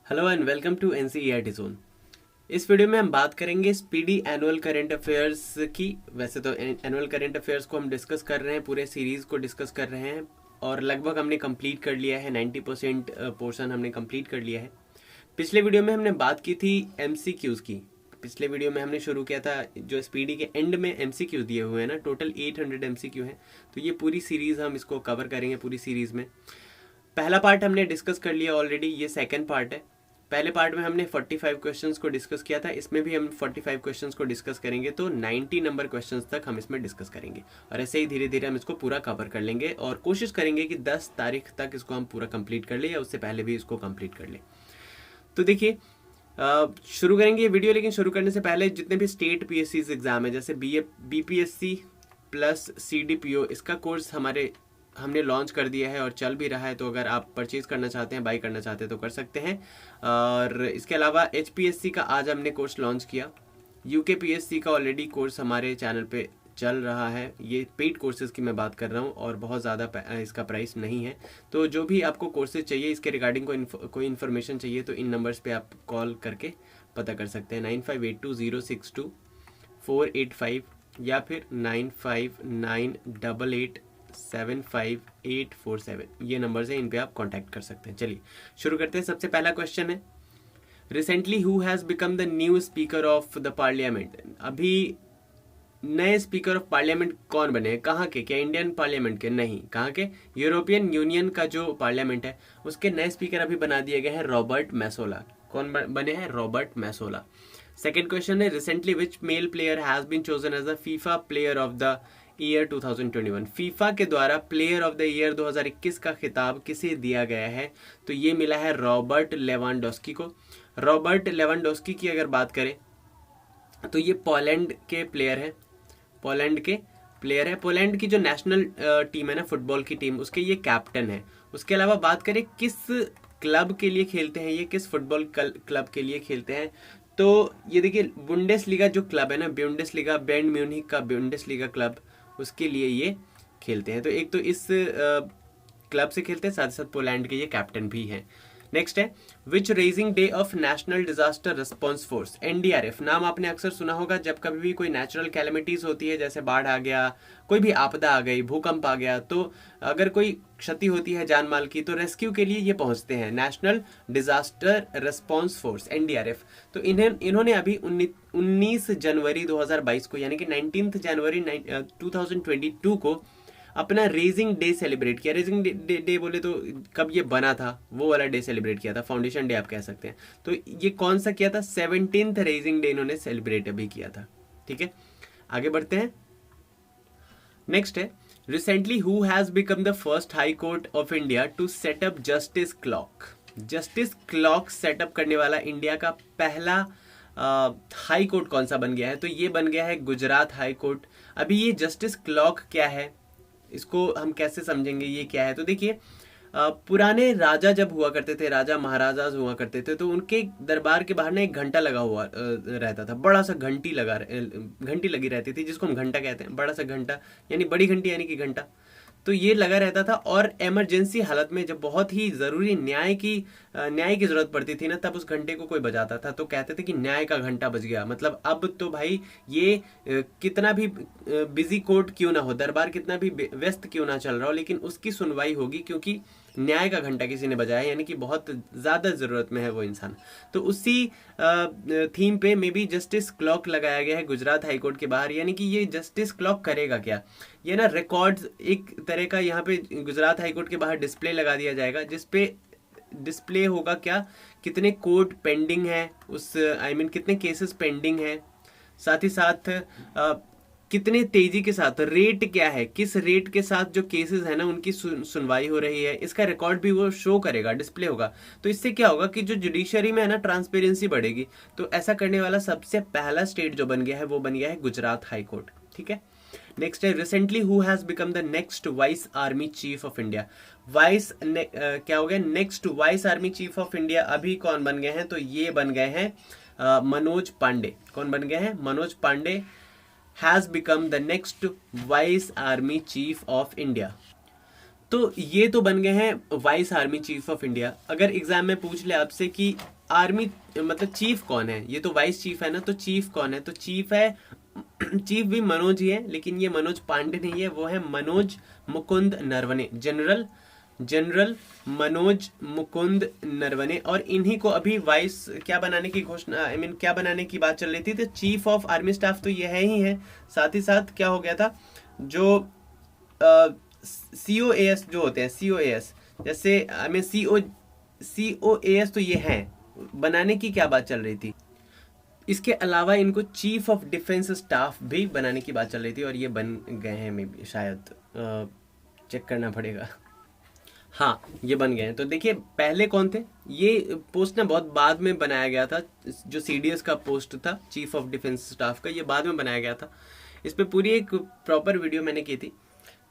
Hello and welcome to NCERT zone. इस video में हम बात करेंगे स्पीडी एनुअल करंट अफेयर्स की। वैसे तो एनुअल करंट अफेयर्स को हम डिस्कस कर रहे हैं, पूरे सीरीज को डिस्कस कर रहे हैं और लगभग हमने कंप्लीट कर लिया है। 90% पोर्शन हमने कंप्लीट कर लिया है। पिछले वीडियो में हमने बात की थी एमसीक्यूज की। पिछले वीडियो में हमने शुरू किया था जो स्पीडी के एंड में एमसीक्यू दिए हुए हैं ना, टोटल 800 एमसीक्यू हैं। तो ये पूरी सीरीज हम इसको कवर करेंगे पूरी सीरीज में। पहला पार्ट हमने डिस्कस कर लिया ऑलरेडी, ये सेकंड पार्ट है। पहले पार्ट में हमने 45 क्वेश्चंस को डिस्कस किया था, इसमें भी हम 45 क्वेश्चंस को डिस्कस करेंगे। तो 90 नंबर क्वेश्चंस तक हम इसमें डिस्कस करेंगे और ऐसे ही धीरे धीरे हम इसको पूरा कवर कर लेंगे और कोशिश करेंगे कि 10 तारीख तक इसको हम पूरा कंप्लीट कर ले या उससे पहले भी इसको कंप्लीट कर ले। तो देखिए, शुरू करेंगे ये वीडियो, लेकिन शुरू करने से पहले जितने भी स्टेट पीएससी एग्जाम है, जैसे बीपीएससी प्लस सीडीपीओ, इसका कोर्स हमने लॉन्च कर दिया है और चल भी रहा है। तो अगर आप परचेज करना चाहते हैं, बाई करना चाहते हैं तो कर सकते हैं। और इसके अलावा एचपीएससी का आज हमने कोर्स लॉन्च किया। यूकेपीएससी का ऑलरेडी कोर्स हमारे चैनल पे चल रहा है। ये पेड कोर्सेज की मैं बात कर रहा हूँ और बहुत ज़्यादा इसका प्राइस नहीं है। तो जो भी आपको कोर्सेज चाहिए, इसके रिगार्डिंग कोई इन्फॉर्मेशन चाहिए तो इन नंबर्स पे आप कॉल करके पता कर सकते हैं। 9582062485 या फिर 9598875847, ये नंबर्स हैं, इन पे आप कांटेक्ट कर सकते हैं। चलिए शुरू करते हैं। सबसे पहला क्वेश्चन है, recently who has become the new speaker of the parliament. अभी नए स्पीकर ऑफ पार्लियामेंट कौन बने हैं? कहाँ के? क्या इंडियन पार्लियामेंट के? नहीं, कहाँ के? यूरोपियन यूनियन का जो पार्लियामेंट है उसके नए स्पीकर अभी बना दिए गए हैं रॉबर्ट मैसोला। कौन बने हैं? Robert Metsola. सेकेंड क्वेश्चन है, recently which male player has been chosen as the FIFA player of the year 2021। FIFA के द्वारा प्लेयर ऑफ द ईयर 2021 का खिताब किसे दिया गया है? तो ये मिला है रॉबर्ट लेवांडोस्की को। रॉबर्ट लेवांडोस्की की अगर बात करें तो ये पोलैंड के प्लेयर है। पोलैंड की जो नेशनल टीम है ना, फुटबॉल की टीम, उसके ये कैप्टन है। उसके अलावा बात करें किस क्लब के लिए खेलते हैं, ये किस फुटबॉल क्लब के लिए खेलते हैं, तो ये देखिए बुंडेसलीगा जो क्लब है ना, बुंडेसलीगा, बायर्न म्यूनिख का बुंडेसलीगा क्लब, उसके लिए ये खेलते हैं। तो एक तो इस क्लब से खेलते हैं, साथ साथ पोलैंड के ये कैप्टन भी हैं। नेक्स्ट है, which raising day of national disaster response force, NDRF. नाम आपने अक्सर सुना होगा जब कभी भी कोई नेचुरल कैलेमिटीज होती है, जैसे बाढ़ आ गया, कोई भी आपदा आ गई, भूकंप आ गया, तो अगर कोई क्षति होती है जान माल की तो रेस्क्यू के लिए ये पहुंचते हैं, national disaster response force, NDRF. तो इन्होंने अभी 19 जनवरी 2022 को, यानी कि 19 जनवरी 2022 को अपना रेजिंग डे सेलिब्रेट किया। रेजिंग डे बोले तो कब ये बना था वो वाला डे सेलिब्रेट किया था, फाउंडेशन डे आप कह सकते हैं। तो ये कौन सा किया था? 17th रेजिंग डे इन्होंने सेलिब्रेट अभी किया था। ठीक है, आगे बढ़ते हैं। नेक्स्ट है, recently who has become the first high court of India to set up justice clock. Justice clock setup करने वाला इंडिया का पहला हाई कोर्ट कौन सा बन गया है? तो ये बन गया है गुजरात हाई कोर्ट। अभी ये जस्टिस क्लॉक क्या है, इसको हम कैसे समझेंगे, ये क्या है? तो देखिए, पुराने राजा जब हुआ करते थे, राजा महाराजा हुआ करते थे, तो उनके दरबार के बाहर ना एक घंटा लगा हुआ रहता था। बड़ा सा घंटी लगी रहती थी, जिसको हम घंटा कहते हैं। बड़ा सा घंटा यानी बड़ी घंटी, यानी कि घंटा। तो ये लगा रहता था और इमरजेंसी हालत में जब बहुत ही जरूरी न्याय की जरूरत पड़ती थी ना, तब उस घंटे को कोई बजाता था तो कहते थे कि न्याय का घंटा बज गया। मतलब अब तो भाई ये कितना भी बिजी कोर्ट क्यों ना हो, दरबार कितना भी व्यस्त क्यों ना चल रहा हो, लेकिन उसकी सुनवाई होगी क्योंकि न्याय का घंटा किसी ने बजाया, यानी कि बहुत ज्यादा जरूरत में है वो इंसान। तो उसी थीम पे मे बी जस्टिस क्लॉक लगाया गया है गुजरात हाईकोर्ट के बाहर। यानी कि ये जस्टिस क्लॉक करेगा क्या? ये ना रिकॉर्ड्स एक तरह का यहाँ पे गुजरात हाईकोर्ट के बाहर डिस्प्ले लगा दिया जाएगा, जिसपे डिस्प्ले होगा क्या, कितने कोर्ट पेंडिंग है, उस कितने केसेस पेंडिंग है, साथ ही साथ कितने तेजी के साथ, रेट क्या है, किस रेट के साथ जो केसेस है ना उनकी सुनवाई हो रही है, इसका रिकॉर्ड भी वो शो करेगा, डिस्प्ले होगा। तो इससे क्या होगा कि जो जुडिशरी में है ना ट्रांसपेरेंसी बढ़ेगी। तो ऐसा करने वाला सबसे पहला स्टेट जो बन गया है वो बन गया है गुजरात हाई कोर्ट। ठीक है, नेक्स्ट है, recently who has become the next vice army chief of India. क्या हो गया? Next vice army chief of India अभी कौन बन गए हैं? तो ये बन गए हैं मनोज पांडे। कौन बन गए हैं? Manoj Pandey has become the next vice army chief of India। तो ये तो बन गए हैं vice army chief of India. अगर एग्जाम में पूछ ले आपसे कि आर्मी मतलब चीफ कौन है, ये तो वाइस चीफ है ना, तो चीफ कौन है, तो चीफ है चीफ भी मनोज ही है, लेकिन ये मनोज पांडे नहीं है, वो है मनोज मुकुंद नरवणे, जनरल मनोज मुकुंद नरवणे। और इन्हीं को अभी वाइस क्या बनाने की घोषणा, क्या बनाने की बात चल रही थी, तो चीफ ऑफ आर्मी स्टाफ तो ये है ही है, साथ ही साथ क्या हो गया था, जो COAS जो होते हैं, COAS जैसे COAS तो ये हैं, बनाने की क्या बात चल रही थी। इसके अलावा इनको चीफ ऑफ डिफेंस स्टाफ भी बनाने की बात चल रही थी, और ये बन गए हैं, मे बी शायद चेक करना पड़ेगा। हाँ, ये बन गए हैं। तो देखिए पहले कौन थे, ये पोस्ट ना बहुत बाद में बनाया गया था, जो CDS का पोस्ट था चीफ ऑफ डिफेंस स्टाफ का, ये बाद में बनाया गया था। इस पे पूरी एक प्रॉपर वीडियो मैंने की थी।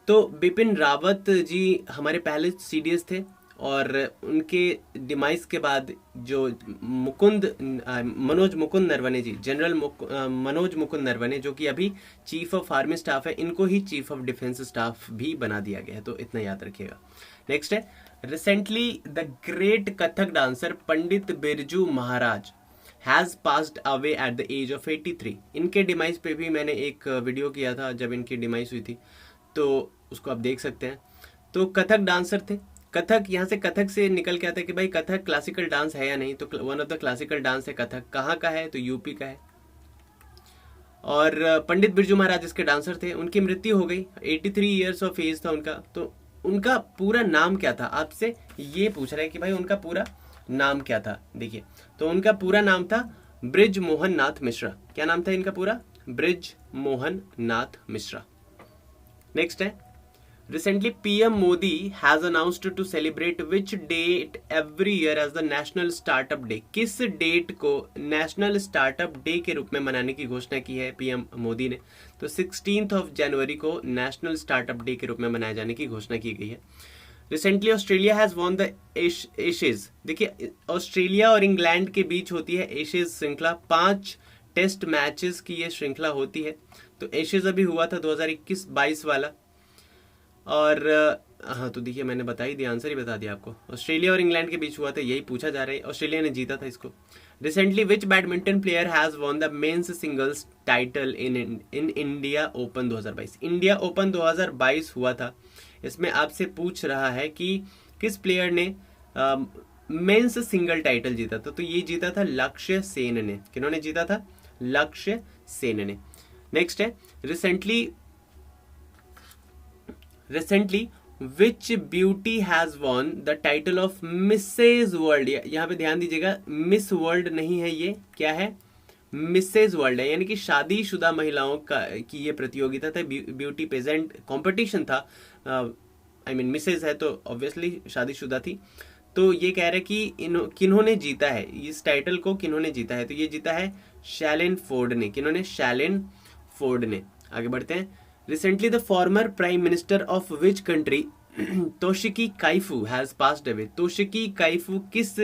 तो बिपिन रावत जी हमारे पहले CDS थे, और उनके डिमाइस के बाद जो मनोज मुकुंद नरवणे जी, जनरल मनोज मुकुंद नरवणे, जो कि अभी चीफ ऑफ आर्मी स्टाफ है, इनको ही चीफ ऑफ डिफेंस स्टाफ भी बना दिया गया है, तो इतना याद रखिएगा। नेक्स्ट है, recently the great Kathak dancer Pandit Birju Maharaj has passed away at the age of 83। इनके डिमाइस पे भी मैंने एक वीडियो किया था जब इनकी डिमाइस हुई थी, तो उसको आप देख सकते हैं। तो कथक डांसर थे, कथक, यहाँ से कथक से निकल के आता है कि भाई कथक क्लासिकल डांस है या नहीं, तो one of the classical dance है कथक। कहाँ का है, तो यूपी का है। और पंडित बिरजू महाराज इसके डांसर थे, उनकी मृत्यु हो गई, 83 ईयर्स ऑफ एज था उनका। तो उनका पूरा नाम क्या था, आपसे ये पूछ रहा है कि भाई उनका पूरा नाम क्या था। देखिए, तो उनका पूरा नाम था ब्रिज मोहन नाथ मिश्रा। क्या नाम था इनका पूरा, ब्रिज मोहन नाथ मिश्रा। नेक्स्ट है, recently PM Modi has announced to celebrate which date every year as the national startup day. किस डेट को नेशनल स्टार्टअप डे के रूप में मनाने की घोषणा की है PM मोदी ने, तो 16 जनवरी को नेशनल स्टार्टअप डे के रूप में मनाए जाने की घोषणा की गई है। Recently Australia has won the Ashes. देखिए ऑस्ट्रेलिया और इंग्लैंड के बीच होती है एशेज श्रृंखला, 5 टेस्ट मैचेस की ये श्रृंखला होती है। तो एशेज अभी हुआ था 2021-22 वाला, और हाँ तो देखिए मैंने बता ही दिया, आंसर ही बता दिया आपको, ऑस्ट्रेलिया और इंग्लैंड के बीच हुआ था, यही पूछा जा रहा है। ऑस्ट्रेलिया ने जीता था इसको। Recently which badminton player has won the men's singles title in India open 2022। India open 2022 हुआ था, इसमें आपसे पूछ रहा है कि किस प्लेयर ने मेंस सिंगल टाइटल जीता था, तो ये जीता था लक्ष्य सेन ने। किन्होंने जीता था, लक्ष्य सेन ने। नेक्स्ट है, recently which beauty has won the title of Mrs world. यहाँ पे ध्यान दीजिएगा, मिस वर्ल्ड नहीं है, ये क्या है, मिसेज वर्ल्ड है, यानी कि शादीशुदा महिलाओं का की ये प्रतियोगिता था, ब्यूटी पेजेंट कंपटीशन था। मिसेज है तो ऑब्वियसली शादीशुदा थी। तो ये कह रहे कि किन्होंने जीता है इस टाइटल को, किन्होंने जीता है, तो ये जीता है शैलिन फोर्ड ने। किन्होंने, शैलिन फोर्ड ने। आगे बढ़ते हैं। Recently the former prime minister of which country Toshiki Kaifu has passed away. Toshiki Kaifu किस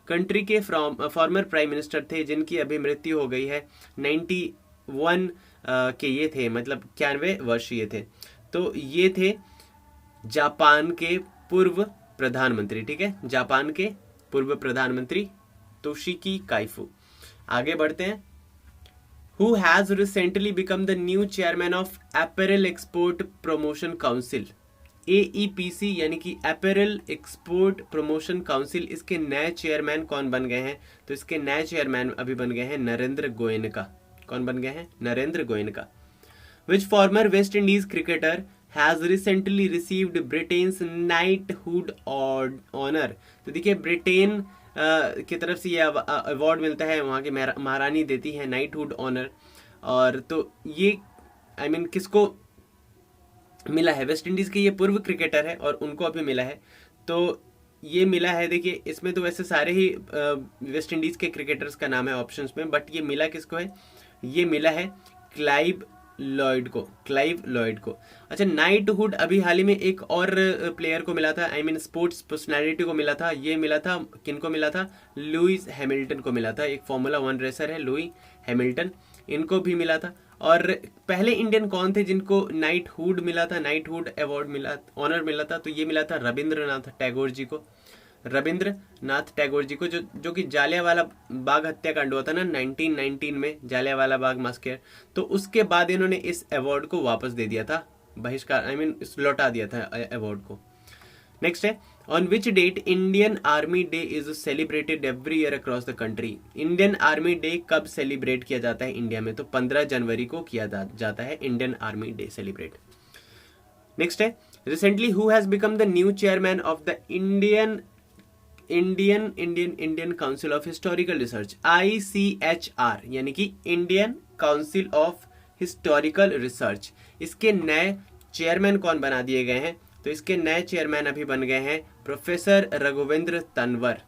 कंट्री के फॉर्मर प्राइम मिनिस्टर थे जिनकी अभी मृत्यु हो गई है। 91 के ये थे, मतलब 91 वर्षीय थे। तो ये थे जापान के पूर्व प्रधानमंत्री, ठीक है, जापान के पूर्व प्रधानमंत्री तोशिकी काइफू। आगे बढ़ते हैं। Who has recently become the new chairman of Apparel Export Promotion Council, AEPC, यानी कि Apparel Export Promotion Council। इसके नए चेयरमैन कौन बन गए हैं, तो इसके नए चेयरमैन अभी बन गए हैं नरेंद्र गोयनका। कौन बन गए हैं, Narendra Goenka. Which former West Indies cricketer has recently received Britain's knighthood honor। तो देखिए ब्रिटेन की तरफ से ये अवार्ड मिलता है, वहाँ की महारानी देती है नाइटहुड ऑनर। और तो ये किसको मिला है, वेस्ट इंडीज के ये पूर्व क्रिकेटर है और उनको अभी मिला है। तो ये मिला है, देखिए इसमें तो वैसे सारे ही वेस्ट इंडीज के क्रिकेटर्स का नाम है ऑप्शंस में, बट ये मिला किसको है, ये मिला है क्लाइव लॉयड को, क्लाइव लॉयड को। अच्छा, नाइटहुड अभी हाल ही में एक और प्लेयर को मिला था, स्पोर्ट्स पर्सनालिटी को मिला था। ये मिला था, किनको मिला था, लुइस हैमिल्टन को मिला था। एक फॉर्मूला 1 रेसर है लुई हैमिल्टन, इनको भी मिला था। और पहले इंडियन कौन थे जिनको नाइटहुड मिला था, नाइटहुड अवार्ड मिला, ऑनर मिला था? तो ये मिला था रविंद्रनाथ टैगोर जी को, रविंद्रनाथ टैगोर जी को, जो कि जालियांवाला बाग हत्याकांड हुआ था ना 1919 में, जालियांवाला बाग मास्कर। तो उसके बाद इन्होंने इस अवार्ड को वापस दे दिया था, बहिष्कार लौटा दिया था अवार्ड को। नेक्स्ट है, on which date Indian army day is celebrated every year across the country? Indian army day कब सेलिब्रेट किया जाता है इंडिया में? तो 15 जनवरी को किया जाता है Indian army day celebrate. Next है, recently who has become the new chairman of the Indian council of historical research, ICHR, यानी कि Indian council of historical research. इसके नए चेयरमैन कौन बना दिए गए हैं? तो इसके नए चेयरमैन अभी बन गए हैं प्रोफेसर रघुवेंद्र तंवर।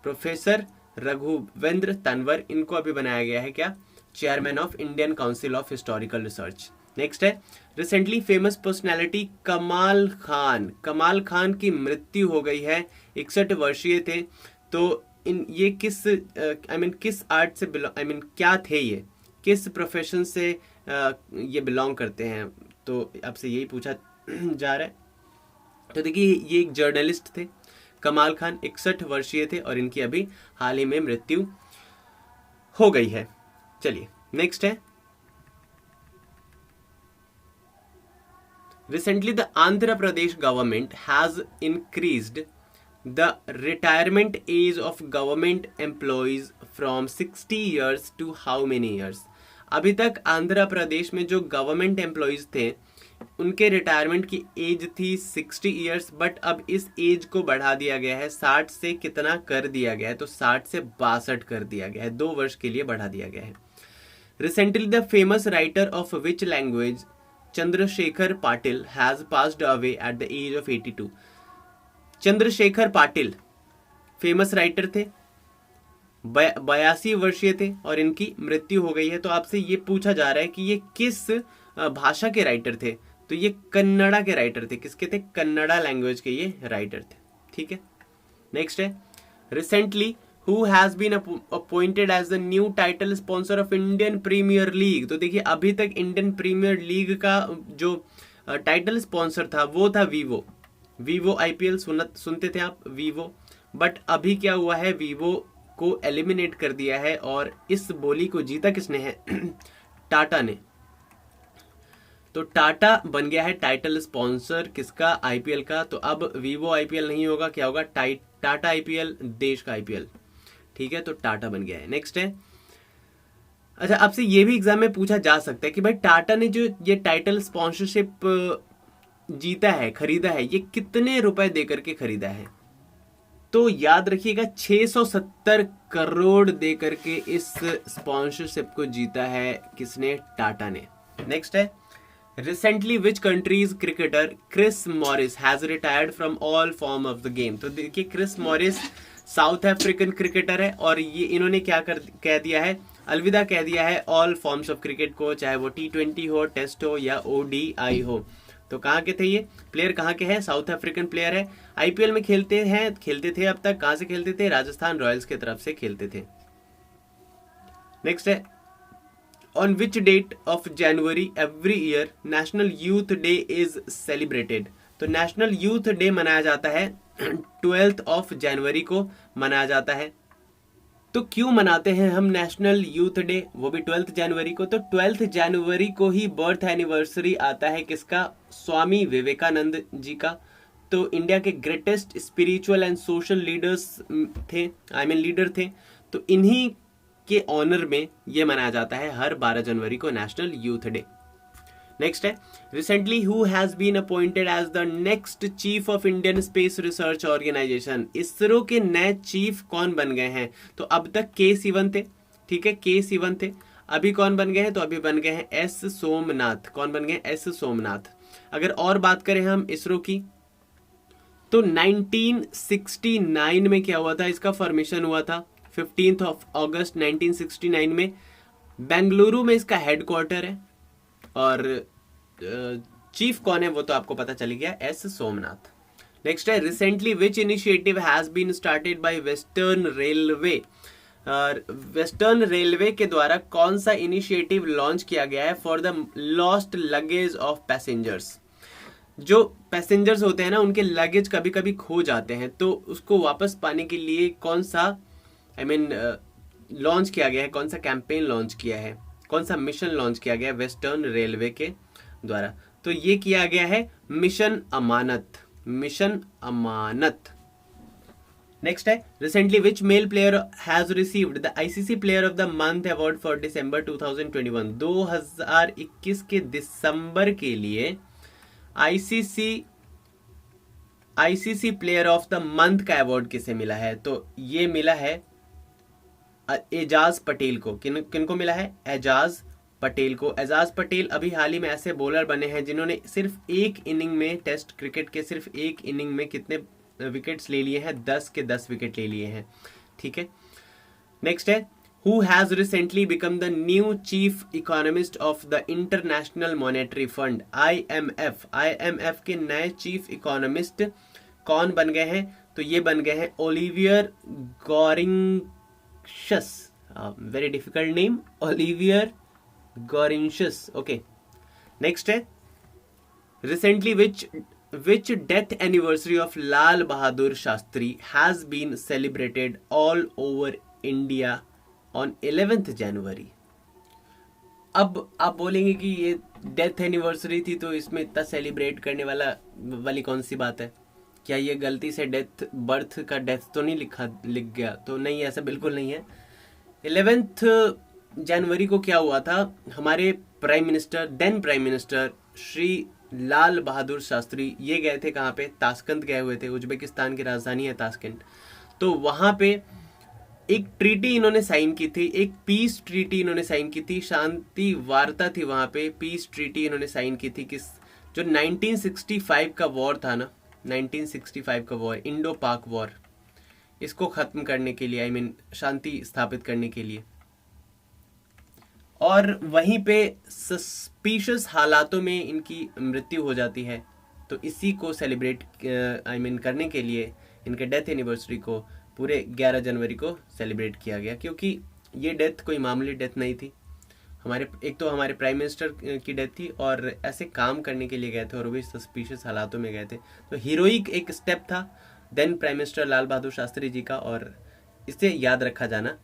प्रोफेसर रघुवेंद्र तंवर, इनको अभी बनाया गया है क्या? Chairman of Indian council of historical research. Next है, रिसेंटली फेमस पर्सनैलिटी कमाल खान की मृत्यु हो गई है, 61 वर्षीय थे। तो ये किस आर्ट से क्या थे, ये किस प्रोफेशन से ये बिलोंग करते हैं? तो आपसे यही पूछा जा रहा है। तो देखिए, ये एक जर्नलिस्ट थे कमाल खान, 61 वर्षीय थे और इनकी अभी हाल ही में मृत्यु हो गई है। चलिए नेक्स्ट है, recently the Andhra Pradesh government has increased the retirement age of government employees from 60 years to how many years? अभी तक आंध्र प्रदेश में जो गवर्नमेंट एम्प्लॉइज थे उनके रिटायरमेंट की एज थी 60 इयर्स, बट अब इस एज को बढ़ा दिया गया है, 60 से कितना कर दिया गया है? तो 60 से 62 कर दिया गया है, 2 वर्ष के लिए बढ़ा दिया गया है। Recently the famous writer of which language Chandrashekhar Patil has passed away at the age of 82? Chandrashekhar Patil famous writer थे, 82 वर्षीय थे और इनकी मृत्यु हो गई है। तो आपसे ये पूछा जा रहा है कि ये किस भाषा के राइटर थे? तो ये कन्नड़ा के राइटर थे। किसके थे? कन्नड़ा लैंग्वेज के ये राइटर थे। ठीक है, नेक्स्ट है, recently Who has been appointed as the new title sponsor of Indian Premier League? तो देखिए, अभी तक इंडियन प्रीमियर लीग का जो टाइटल स्पॉन्सर था वो था वीवो IPL सुनते थे आप, वीवो। बट अभी क्या हुआ है, वीवो को एलिमिनेट कर दिया है और इस बोली को जीता किसने है? टाटा ने। तो टाटा बन गया है टाइटल स्पॉन्सर किसका? IPL का। तो अब वीवो IPL नहीं होगा, क्या होगा? टाटा IPL, देश का IPL। ठीक है, तो टाटा बन गया है। नेक्स्ट है, अच्छा आपसे ये भी एग्जाम में पूछा जा सकता है कि भाई टाटा ने जो ये टाइटल स्पॉन्सरशिप जीता है, खरीदा है, ये कितने रुपए देकर के खरीदा है? तो याद रखिएगा 670 करोड़ देकर के इस स्पॉन्सरशिप को जीता है किसने? टाटा ने। नेक्स्ट है, recently which countries cricketer Chris Morris has retired from all form of the game? तो देखिए, Chris Morris South African cricketer है और ये इन्होंने क्या कह दिया है? अलविदा कह दिया है ऑल फॉर्म्स ऑफ क्रिकेट को, चाहे वो T20 हो, टेस्ट हो या ODI हो। तो कहाँ के थे ये प्लेयर? कहाँ के हैं? साउथ अफ्रीकन प्लेयर है। IPL में खेलते थे अब तक। कहाँ से खेलते थे? राजस्थान रॉयल्स की तरफ से खेलते थे। नेक्स्ट है, on which date of January every year national youth day is celebrated? तो नेशनल यूथ डे मनाया जाता है 12th ऑफ जनवरी को मनाया जाता है। तो क्यों मनाते हैं हम नेशनल यूथ डे, वो भी 12th जनवरी को? तो 12th जनवरी को ही बर्थ एनिवर्सरी आता है किसका? स्वामी विवेकानंद जी का। तो इंडिया के greatest spiritual and social leaders थे, लीडर थे। तो इन्हीं के ऑनर में ये मनाया जाता है हर 12 जनवरी को नेशनल यूथ डे। नेक्स्ट है, recently who has been appointed as the next chief of Indian space research organization? ISRO के नए चीफ कौन बन गए हैं? तो अब तक के सिवन थे। ठीक है, के सिवन थे। अभी कौन बन गए हैं? तो अभी बन गए हैं एस सोमनाथ। कौन बन गए? एस सोमनाथ। अगर और बात करें हम इसरो की, तो 1969 में क्या हुआ था? इसका फॉर्मेशन हुआ था 15th ऑफ अगस्त 1969 में। बेंगलुरु में इसका हेडक्वार्टर है और चीफ कौन है वो तो आपको पता चल गया, एस सोमनाथ। नेक्स्ट है, recently which initiative has been started by western railway western railway के द्वारा कौन सा इनिशिएटिव लॉन्च किया गया है for the lost luggage of passengers. जो पैसेंजर्स होते हैं ना, उनके लगेज कभी कभी खो जाते हैं, तो उसको वापस पाने के लिए कौन सा लॉन्च किया गया है, कौन सा कैंपेन लॉन्च किया है, कौन सा मिशन लॉन्च किया गया है वेस्टर्न रेलवे के द्वारा। तो ये किया गया है मिशन अमानत, मिशन अमानत। नेक्स्ट है recently which male player has received the ICC player of the month award for December 2021। 2021 के दिसंबर के लिए ICC player of the month का अवार्ड किसे मिला है? तो ये मिला है एजाज पटेल को। किनको मिला है? एजाज पटेल को। एजाज पटेल अभी हाल ही में ऐसे बॉलर बने हैं जिन्होंने सिर्फ एक इनिंग में, टेस्ट क्रिकेट के सिर्फ एक इनिंग में कितने विकेट्स ले लिए हैं? 10 के 10 विकेट ले लिए हैं। ठीक है, नेक्स्ट है Who has recently become the new chief economist of the International Monetary Fund IMF। IMF के नए चीफ इकोनॉमिस्ट कौन बन गए हैं? तो ये बन गए हैं Olivier Gourinshas. Very difficult name, Olivier Gourinshas. Okay, next है recently which death anniversary of Lal Bahadur Shastri has been celebrated all over India on 11th January. अब आप बोलेंगे कि ये डेथ एनिवर्सरी थी तो इसमें इतना सेलिब्रेट करने वाली कौन सी बात है? क्या ये गलती से बर्थ का डेथ तो नहीं लिख गया? तो नहीं, ऐसा बिल्कुल नहीं है। 11th जनवरी को क्या हुआ था? हमारे then prime minister Shri Lal Bahadur Shastri ये गए थे कहाँ पे? ताशकंद गए हुए थे। उज्बेकिस्तान की राजधानी है ताशकंद। तो वहां पे एक ट्रीटी इन्होंने साइन की थी, एक पीस ट्रीटी इन्होंने साइन की थी, शांति वार्ता थी वहां पे। पीस ट्रीटी इन्होंने साइन की थी किस? जो 1965 का वॉर था ना, 1965 का वॉर, इंडो पाक वॉर, इसको खत्म करने के लिए, शांति स्थापित करने के लिए। और वहीं पे सस्पिशियस हालातों में इनकी मृत्यु हो जाती है। तो इसी को सेलिब्रेट करने के लिए इनके डेथ एनिवर्सरी को पूरे 11 जनवरी को सेलिब्रेट किया गया, क्योंकि ये डेथ कोई मामूली डेथ नहीं थी। एक तो हमारे प्राइम मिनिस्टर की डेथ थी और ऐसे काम करने के लिए गए थे और वो भी सस्पिशियस हालातों में गए थे। तो हीरोइक एक स्टेप था देन प्राइम मिनिस्टर लाल बहादुर शास्त्री जी का, और इसे याद रखा जाना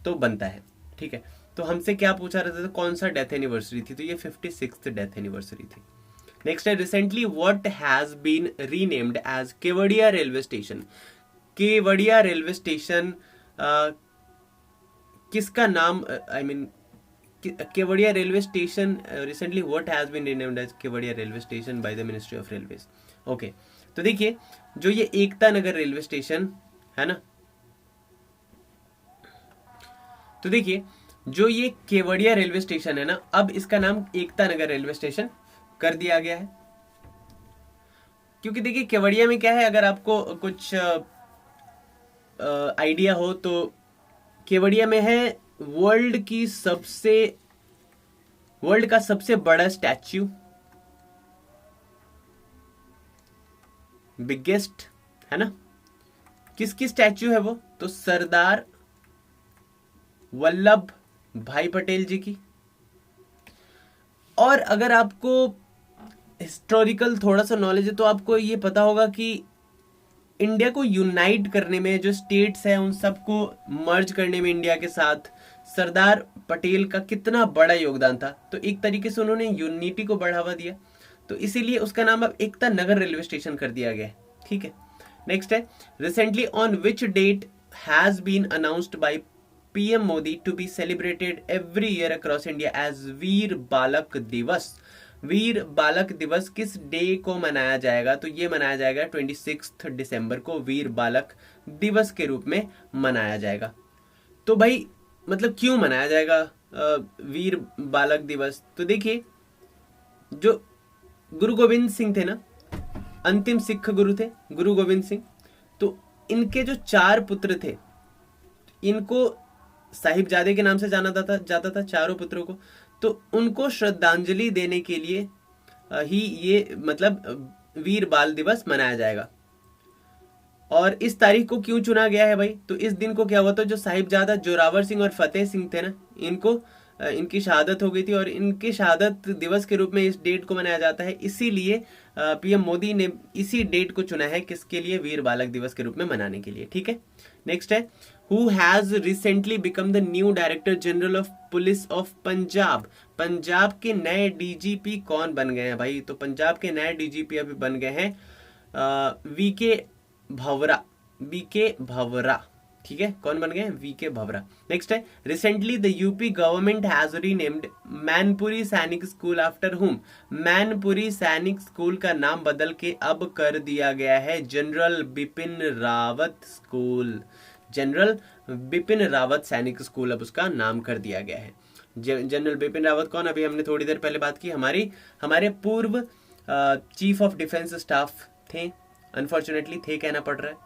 तो बनता है। ठीक है, तो हमसे क्या पूछा रहता था? कौन सा डेथ एनिवर्सरी थी? तो ये 56th डेथ एनिवर्सरी थी। नेक्स्ट है recently what has been renamed as Kevadia railway station. Kevadia railway station किसका नाम? Kevadia railway station recently what has been renamed as Kevadia railway station by the ministry of railways. Okay, तो देखिए जो ये एकता नगर रेलवे स्टेशन है ना, तो देखिए जो ये केवड़िया रेलवे स्टेशन है ना, अब इसका नाम एकता नगर रेलवे स्टेशन कर दिया गया है। क्योंकि देखिए केवड़िया में क्या है, अगर आपको कुछ आइडिया हो तो केवड़िया में है वर्ल्ड का सबसे बड़ा स्टैच्यू, बिगेस्ट, है ना। किसकी स्टैच्यू है वो? तो सरदार वल्लभ भाई पटेल जी की। और अगर आपको हिस्टोरिकल थोड़ा सा नॉलेज है तो आपको ये पता होगा कि इंडिया को यूनाइट करने में, जो स्टेट्स हैं उन सबको मर्ज करने में इंडिया के साथ सरदार पटेल का कितना बड़ा योगदान था। तो एक तरीके से उन्होंने यूनिटी को बढ़ावा दिया, तो इसीलिए उसका नाम अब एकता नगर रेलवे स्टेशन कर दिया गया है। ठीक है, नेक्स्ट है recently on which date has been announced by PM Modi to be celebrated every year across India as Veer Balak Diwas. वीर बालक दिवस किस डे को मनाया जाएगा? तो ये मनाया जाएगा 26 दिसंबर को, वीर बालक दिवस के रूप में मनाया जाएगा। तो भाई मतलब क्यों मनाया जाएगा वीर बालक दिवस? तो देखिए जो गुरु गोविंद सिंह थे ना, अंतिम सिख गुरु थे गुरु गोविंद सिंह, तो इनके जो 4 पुत्र थे, इनको साहिबजादे के नाम से जाना जाता था चारों पुत्रों को। तो उनको श्रद्धांजलि देने के लिए ही ये मतलब वीर बाल दिवस मनाया जाएगा। और इस तारीख को क्यों चुना गया है भाई, तो इस दिन को क्या हुआ था, जो साहिबजादा जोरावर सिंह और फतेह सिंह थे ना, इनकी शहादत हो गई थी और इनकी शहादत दिवस के रूप में इस डेट को मनाया जाता है। इसीलिए पीएम मोदी ने इसी डेट को चुना है, किसके लिए, वीर बालक दिवस के रूप में मनाने के लिए। ठीक है, नेक्स्ट है, who has recently become the new director general of police of Punjab. Punjab के नए डीजीपी कौन बन गए हैं भाई, तो पंजाब के नए डीजीपी अभी बन गए हैं वीके भवरा। ठीक है, कौन बन गए, वीके भवरा। नेक्स्ट है, recently the UP government has renamed Mainpuri सैनिक स्कूल आफ्टर हुम। मैनपुरी सैनिक स्कूल का नाम बदल के अब कर दिया गया है general Bipin Rawat school. General Bipin Rawat सैनिक स्कूल अब उसका नाम कर दिया गया है। जनरल बिपिन रावत कौन, अभी हमने थोड़ी देर पहले बात की, हमारे पूर्व चीफ ऑफ डिफेंस स्टाफ थे, अनफॉर्चुनेटली थे कहना पड़ रहा है।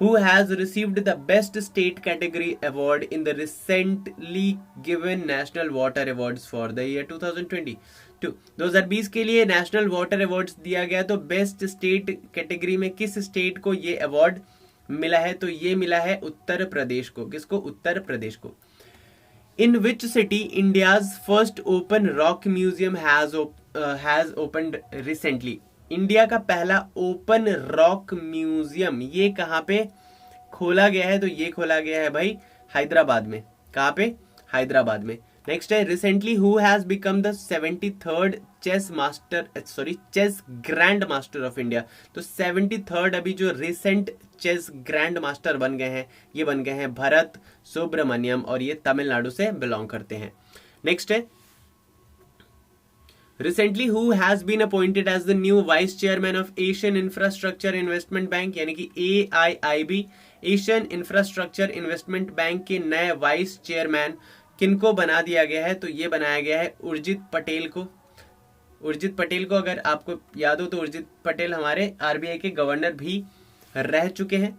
Who has received the best state category award in the recently given National Water Awards for the year 2022? 2020 के लिए नेशनल वाटर अवार्ड्स दिया गया, तो बेस्ट स्टेट कैटेगरी में किस स्टेट को ये अवार्ड मिला है, तो ये मिला है उत्तर प्रदेश को। किसको, उत्तर प्रदेश को। In which city India's first open rock museum has opened recently. India का पहला ओपन रॉक म्यूजियम ये कहाँ पे खोला गया है, तो ये खोला गया है भाई हैदराबाद में। कहाँ पे, हैदराबाद में। नेक्स्ट है, recently who has become the 73rd chess grand master of India. तो 73rd अभी जो रिसेंट चेस ग्रैंड मास्टर बन गए हैं, ये बन गए हैं भरत सुब्रमण्यम, और ये तमिलनाडु से बिलोंग करते हैं। नेक्स्ट है, Recently, who has been appointed as the new vice chairman of Asian Infrastructure Investment Bank, यानी कि AIIB, Asian infrastructure investment bank के नए वाइस चेयरमैन किनको बना दिया गया है, तो ये बनाया गया है उर्जित पटेल को। उर्जित पटेल को अगर आपको याद हो तो उर्जित पटेल हमारे आरबीआई के गवर्नर भी रह चुके हैं।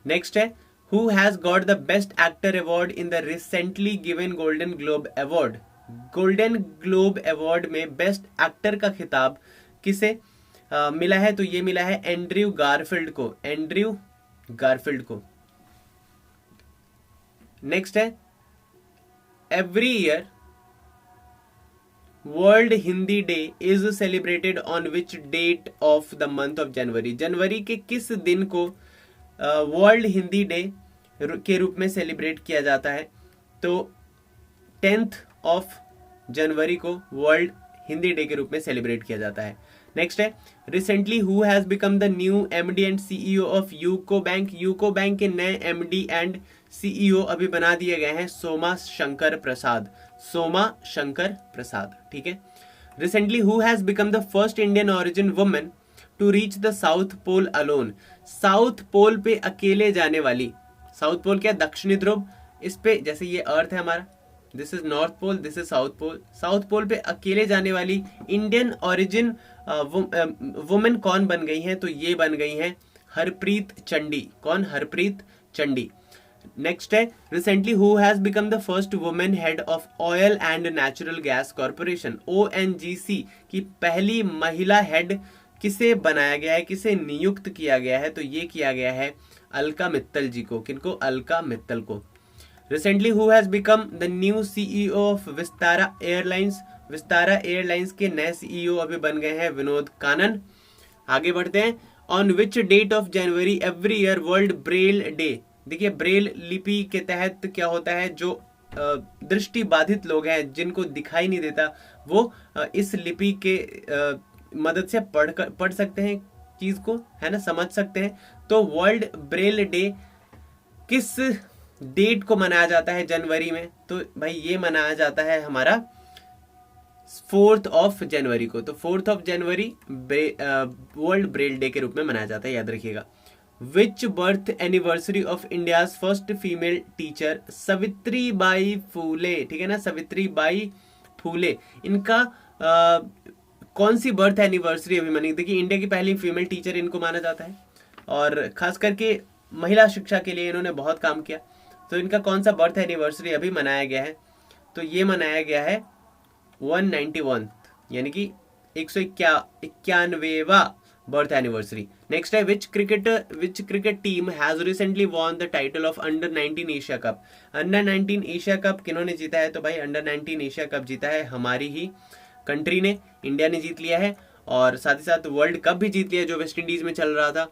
नेक्स्ट है, who has got the best actor award in the recently given Golden Globe Award। Golden globe award में बेस्ट एक्टर का खिताब किसे मिला है, तो ये मिला है एंड्रयू गारफील्ड को। एंड्रयू गारफील्ड को। नेक्स्ट है, every year world Hindi day is celebrated on which date of the month of January. जनवरी के किस दिन को वर्ल्ड हिंदी डे के रूप में सेलिब्रेट किया जाता है, तो 10th ऑफ जनवरी को वर्ल्ड हिंदी डे के रूप में सेलिब्रेट किया जाता है। नेक्स्ट है, recently who has become the new MD and CEO of UCO bank. UCO bank के नए एमडी एंड सीईओ अभी बना दिए गए हैं सोमा शंकर प्रसाद। सोमा शंकर प्रसाद। ठीक है, recently who has become the first Indian origin women to reach the south pole alone. South pole पे अकेले जाने वाली, साउथ पोल क्या, दक्षिणी ध्रुव, इस पे जैसे ये अर्थ है हमारा, this is north pole, this is south pole. South pole पे अकेले जाने वाली इंडियन ओरिजिन वुमेन कौन बन गई हैं, तो ये बन गई हैं हरप्रीत चंडी। कौन, हरप्रीत चंडी। नेक्स्ट है, recently who has become the first women head of oil and natural gas corporation. ONGC की पहली महिला हेड किसे बनाया गया है, किसे नियुक्त किया गया है, तो ये किया गया है अलका मित्तल जी को। किनको, अलका मित्तल को। Recently who has become the new CEO of Vistara airlines. Vistara airlines के नए सीईओ अभी बन गए हैं विनोद कानन। आगे बढ़ते हैं, on which date of January every year world Braille day. देखिए, ब्रेल लिपि के तहत क्या होता है, जो दृष्टि बाधित लोग हैं, जिनको दिखाई नहीं देता, वो इस लिपि के मदद से पढ़ सकते हैं चीज को, है ना, समझ सकते हैं। तो वर्ल्ड ब्रेल डे किस डेट को मनाया जाता है जनवरी में, तो भाई ये मनाया जाता है हमारा 4th ऑफ जनवरी को। तो 4th of January world Braille day के रूप में मनाया जाता है, याद रखिएगा। Which birth anniversary of India's first female teacher, Savitri Bai Phule. ठीक है ना, सावित्री बाई फूले, इनका कौन सी बर्थ एनिवर्सरी अभी मनी। देखिए, इंडिया की पहली फीमेल टीचर इनको माना जाता है, और खास करके महिला शिक्षा के लिए इन्होंने बहुत काम किया। तो इनका कौन सा बर्थ एनिवर्सरी अभी मनाया गया है, तो ये मनाया गया है 191, यानी कि 191वां बर्थ एनिवर्सरी। नेक्स्ट है which cricket team has recently won the title of under 19 Asia cup. Under 19 Asia cup किन्होंने जीता है? तो भाई अंडर 19 एशिया कप जीता है हमारी ही कंट्री ने, इंडिया ने जीत लिया है, और साथ ही साथ वर्ल्ड कप भी जीत लिया जो वेस्ट इंडीज में चल रहा था।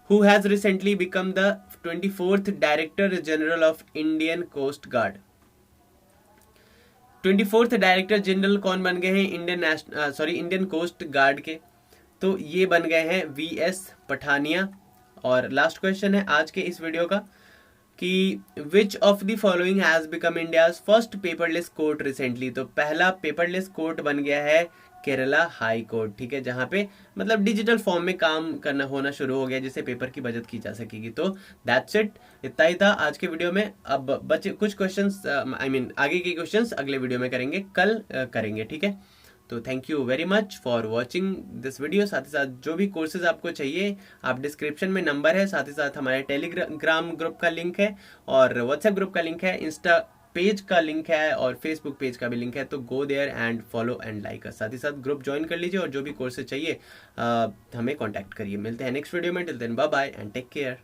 Who has recently become the 24th Director General of Indian Coast Guard? 24th director general कौन बन गए हैं इंडियन कोस्ट गार्ड के? तो ये बन गए हैं वीएस पठानिया। और लास्ट क्वेश्चन है आज के इस वीडियो का कि which of the following has become India's first paperless court recently. तो पहला पेपरलेस कोर्ट बन गया है केरला हाई कोर्ट, ठीक है, जहां पे मतलब डिजिटल फॉर्म में काम करना होना शुरू हो गया जिससे पेपर की बचत की जा सकेगी। तो दैट्स इट, इतना ही था आज के वीडियो में। अब बचे कुछ क्वेश्चंस आगे के क्वेश्चंस अगले वीडियो में करेंगे, कल करेंगे, ठीक है। तो thank you very much for watching this video. साथ ही साथ जो भी कोर्सेज आपको चाहिए, आप डिस्क्रिप्शन में नंबर है, साथ ही साथ हमारे टेलीग्राम ग्रुप का लिंक है और व्हाट्सएप ग्रुप का लिंक है, इंस्टा पेज का लिंक है और फेसबुक पेज का भी लिंक है। तो go there and follow and like us. साथ ही साथ ग्रुप ज्वाइन कर लीजिए और जो भी कोर्सेज चाहिए हमें कॉन्टैक्ट करिए। मिलते हैं नेक्स्ट वीडियो में, till then bye bye and take care.